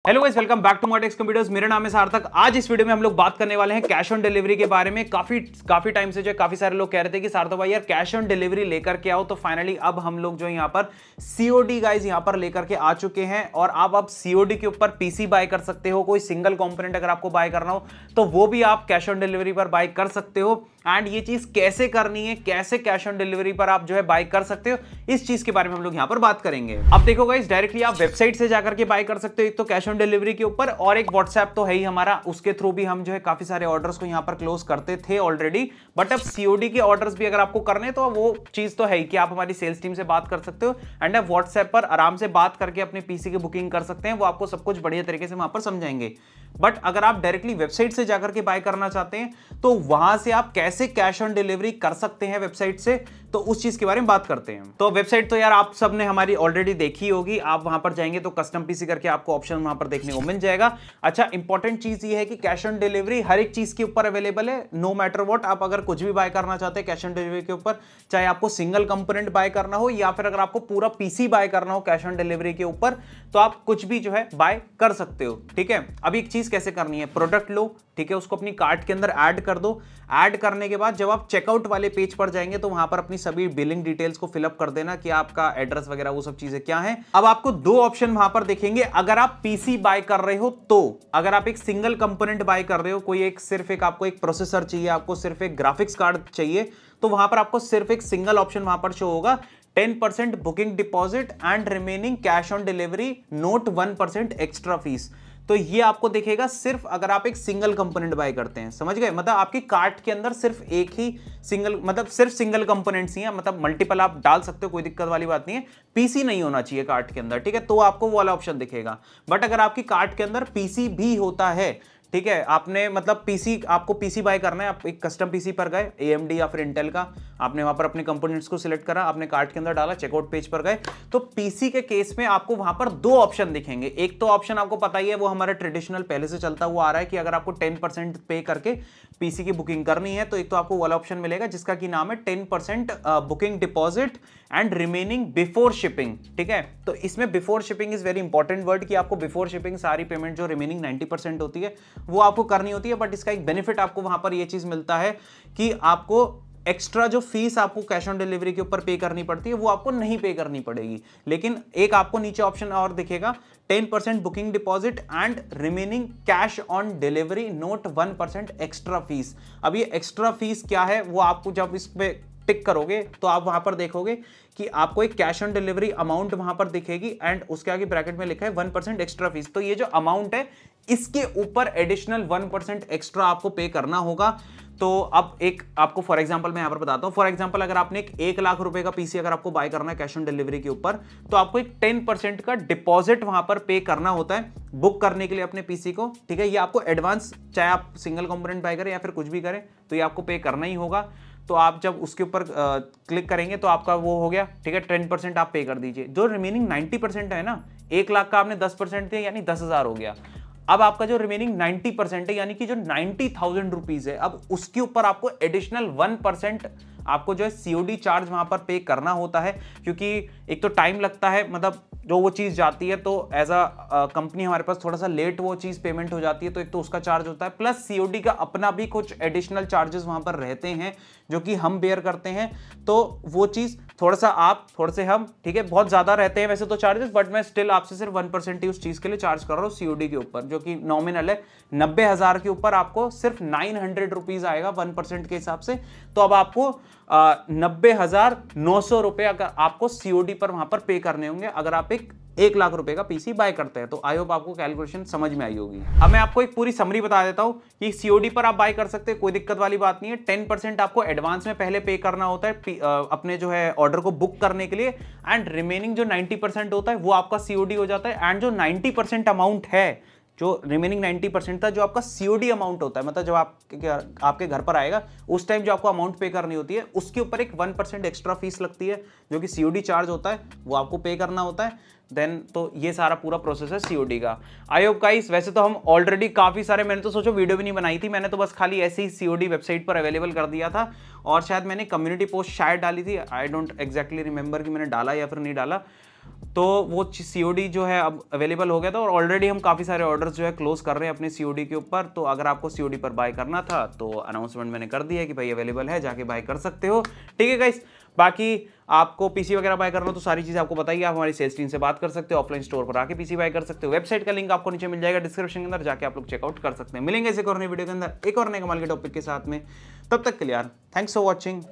Hello guys, welcome back to Motex computers. मेरा नाम है सार्थक। आज इस वीडियो में हम लोग बात करने वाले हैं कैश ऑन डिलीवरी के बारे में। काफी टाइम से जो काफी सारे लोग कह रहे थे कि सार्थक भाई यार कैश ऑन डिलीवरी लेकर के आओ, तो फाइनली अब हम लोग जो यहाँ पर सीओडी गाइस यहाँ पर लेकर के आ चुके हैं। और आप अब सीओडी के ऊपर पीसी बाय कर सकते हो। कोई सिंगल कंपोनेंट अगर आपको बाय करना हो तो वो भी आप कैश ऑन डिलीवरी पर बाय कर सकते हो। एंड ये चीज कैसे करनी है, कैसे कैश ऑन डिलीवरी पर आप जो है बाय कर सकते हो, इस चीज के बारे में हम लोग यहाँ पर बात करेंगे। अब देखो गाइस, डायरेक्टली आप वेबसाइट से जाकर के बाय कर सकते हो, एक तो कैश ऑन डिलीवरी के ऊपर, और एक व्हाट्सएप तो है ही हमारा, उसके थ्रू भी हम जो है काफी सारे ऑर्डर्स को यहाँ पर क्लोज करते थे ऑलरेडी। बट अब सीओडी के ऑर्डर्स भी अगर आपको करने तो वो चीज तो है ही कि आप हमारी सेल्स टीम से बात कर सकते हो एंड आप व्हाट्सएप पर आराम से बात करके अपने पीसी की बुकिंग कर सकते हैं। वो आपको सब कुछ बढ़िया तरीके से वहां पर समझाएंगे। बट अगर आप डायरेक्टली वेबसाइट से जाकर के बाय करना चाहते हैं तो वहां से आप कैसे कैश ऑन डिलीवरी कर सकते हैं वेबसाइट से, तो उस चीज के बारे में बात करते हैं। तो वेबसाइट तो यार आप सबने हमारी ऑलरेडी देखी होगी। आप वहां पर जाएंगे तो कस्टम पीसी करके आपको ऑप्शन वहां पर देखने को मिल जाएगा। अच्छा, इंपॉर्टेंट चीज ये है कि कैश ऑन डिलीवरी हर एक चीज के ऊपर अवेलेबल है, नो मैटर व्हाट। आप अगर कुछ भी बाय करना चाहते हैं कैश ऑन डिलीवरी के ऊपर, चाहे आपको सिंगल कंपोनेंट बाय करना हो या फिर अगर आपको पूरा पीसी बाय करना हो कैश ऑन डिलीवरी के ऊपर, तो आप कुछ भी जो है बाय कर सकते हो। ठीक है, अब एक चीज कैसे करनी है, प्रोडक्ट लो, ठीक है, उसको अपनी कार्ट के अंदर ऐड कर दो। ऐड करने के बाद जब आप चेकआउट वाले पेज पर जाएंगे तो वहां पर अपनी सभी बिलिंग डिटेल्स को फिलअप कर देना कि आपका एड्रेस वगैरह वो सब चीजें क्या है। अब आपको दो ऑप्शन वहां पर दिखेंगे अगर आप पीसी बाय कर रहे हो तो। अगर आप एक सिंगल कंपोनेंट बाय कर रहे हो, कोई एक सिर्फ एक आपको एक प्रोसेसर चाहिए, आपको सिर्फ एक ग्राफिक्स कार्ड चाहिए, तो वहां पर आपको सिर्फ एक सिंगल ऑप्शन वहां पर शो होगा, 10% booking deposit and remaining cash on delivery, note 1% extra fees. तो ये आपको दिखेगा सिर्फ अगर आप एक सिंगल कंपोनेंट बाय करते हैं। समझ गए? मतलब आपकी कार्ट के अंदर सिर्फ एक ही सिंगल, मतलब सिर्फ सिंगल कंपोनेंट्स ही है, मतलब मल्टीपल आप डाल सकते हो, कोई दिक्कत वाली बात नहीं है। पीसी नहीं होना चाहिए कार्ट के अंदर, ठीक है, तो आपको वो वाला ऑप्शन दिखेगा। बट अगर आपकी कार्ट के अंदर पीसी भी होता है, ठीक है, आपने मतलब पीसी, आपको पीसी बाय करना है, आप एक कस्टम पीसी पर गए, एएमडी या फिर इंटेल का, आपने वहां पर अपने कंपोनेंट्स को सिलेक्ट करा, आपने कार्ट के अंदर डाला, चेकआउट पेज पर गए, तो पीसी के केस में आपको वहां पर दो ऑप्शन दिखेंगे। एक तो ऑप्शन आपको पता ही है, वो हमारा ट्रेडिशनल पहले से चलता हुआ आ रहा है कि अगर आपको 10% पे करके पीसी की बुकिंग करनी है तो एक तो आपको वाला ऑप्शन मिलेगा जिसका की नाम है 10% booking deposit and remaining before shipping. ठीक है, तो इसमें before shipping is very important word कि आपको बिफोर शिपिंग सारी पेमेंट जो रिमेनिंग 90% होती है वो आपको करनी होती है। बट इसका एक बेनिफिट आपको वहां पर यह चीज मिलता है कि आपको एक्स्ट्रा जो फीस आपको कैश ऑन डिलीवरी के ऊपर पे करनी पड़ती है वो आपको नहीं पे करनी पड़ेगी। लेकिन एक आपको नीचे ऑप्शन और दिखेगा, 10% booking deposit and remaining cash on delivery, note 1% extra fees. अब ये एक्स्ट्रा फीस क्या है वो आपको जब इस पे टिक करोगे तो आप वहां पर देखोगे कि आपको एक कैश ऑन डिलीवरी अमाउंट वहां पर दिखेगी एंड उसके आगे ब्रैकेट में लिखा है 1% एक्स्ट्रा फीस। तो ये जो अमाउंट है इसके ऊपर एडिशनल 1% एक्स्ट्रा आपको पे करना होगा। तो अब एक आपको फॉर एग्जांपल मैं यहां पर बताता हूं। फॉर एग्जांपल अगर आपने एक 1 लाख रुपए का पीसी अगर आपको बाय करना है कैश ऑन डिलीवरी के ऊपर, तो आपको एक 10% का डिपॉजिट वहां पर पे करना होता है बुक करने के लिए अपने पीसी को। ठीक है, ये आपको एडवांस, चाहे आप सिंगल कंपोनेंट बाय करें या फिर कुछ भी करें, तो ये आपको पे करना ही होगा। तो आप जब उसके ऊपर क्लिक करेंगे तो आपका वो हो गया, ठीक है, 10% आप पे कर दीजिए। जो रिमेनिंग 90% है ना, 1 लाख का आपने 10% दिया यानी 10,000 हो गया। अब आपका जो रिमेनिंग 90% है यानी कि जो 90,000 रुपीज है, अब उसके ऊपर आपको एडिशनल 1% आपको जो है सीओडी चार्ज वहां पर पे करना होता है। क्योंकि एक तो टाइम लगता है, मतलब जो वो चीज जाती है तो एज अ कंपनी हमारे पास थोड़ा सा लेट वो चीज पेमेंट हो जाती है, तो एक तो उसका चार्ज होता है, प्लस सीओडी का अपना भी कुछ एडिशनल चार्जेस वहां पर रहते हैं जो कि हम बेयर करते हैं। तो वो चीज थोड़ा सा आप, थोड़े से हम, ठीक है, बहुत ज्यादा रहते हैं वैसे तो चार्जेस, बट मैं स्टिल आपसे सिर्फ 1% ही उस चीज के लिए चार्ज कर रहा हूँ सीओडी के ऊपर, जो कि नॉमिनल है। 90,000 के ऊपर आपको सिर्फ 900 रुपीज आएगा 1% के हिसाब से। तो अब आपको 90,900 रुपए अगर आपको सीओडी पर वहां पर पे करने होंगे अगर आप एक 1 लाख रुपए का पीसी बाय करते हैं। तो आई होप आपको कैलकुलेशन समझ में आई होगी। अब मैं आपको एक पूरी समरी बता देता हूं कि सीओडी पर आप बाय कर सकते हैं, कोई दिक्कत वाली बात नहीं है। 10% आपको एडवांस में पहले पे करना होता है अपने जो है ऑर्डर को बुक करने के लिए, एंड रिमेनिंग जो 90% होता है वो आपका सीओडी हो जाता है। एंड जो 90% अमाउंट है, जो रिमेनिंग 90% था, जो आपका सीओडी अमाउंट होता है, मतलब जब आपके घर पर आएगा उस टाइम जो आपको अमाउंट पे करनी होती है उसके ऊपर एक 1% एक्स्ट्रा फीस लगती है जो कि सीओडी चार्ज होता है, वो आपको पे करना होता है। देन तो ये सारा पूरा प्रोसेस है सीओडी का। आई होप गाइस, वैसे तो हम ऑलरेडी काफी सारे, मैंने तो सोचो वीडियो भी नहीं बनाई थी, मैंने तो बस खाली ऐसे ही सीओडी वेबसाइट पर अवेलेबल कर दिया था, और शायद मैंने कम्युनिटी पोस्ट शायद डाली थी, आई डोंट एग्जैक्टली रिमेंबर कि मैंने डाला या फिर नहीं डाला। तो वो COD जो है अब अवेलेबल हो गया था और ऑलरेडी हम काफ़ी सारे ऑर्डर्स जो है क्लोज कर रहे हैं अपने COD के ऊपर। तो अगर आपको COD पर बाय करना था तो अनाउंसमेंट मैंने कर दिया है कि भाई अवेलेबल है, जाके बाय कर सकते हो। ठीक है गाइस, बाकी आपको पीसी वगैरह बाय करना तो सारी चीज़ आपको बताइए, आप हमारी सेल्स टीम से बात कर सकते हो, ऑफलाइन स्टोर पर आके पीसी बाय कर सकते हो। वेबसाइट का लिंक आपको नीचे मिल जाएगा डिस्क्रिप्शन के अंदर, जाके आप लोग चेकआउट कर सकते हैं। मिलेंगे इसे और नई वीडियो के अंदर एक और नए कमाल के टॉपिक के साथ में, तब तक के लिए यार थैंक्स फॉर वॉचिंग।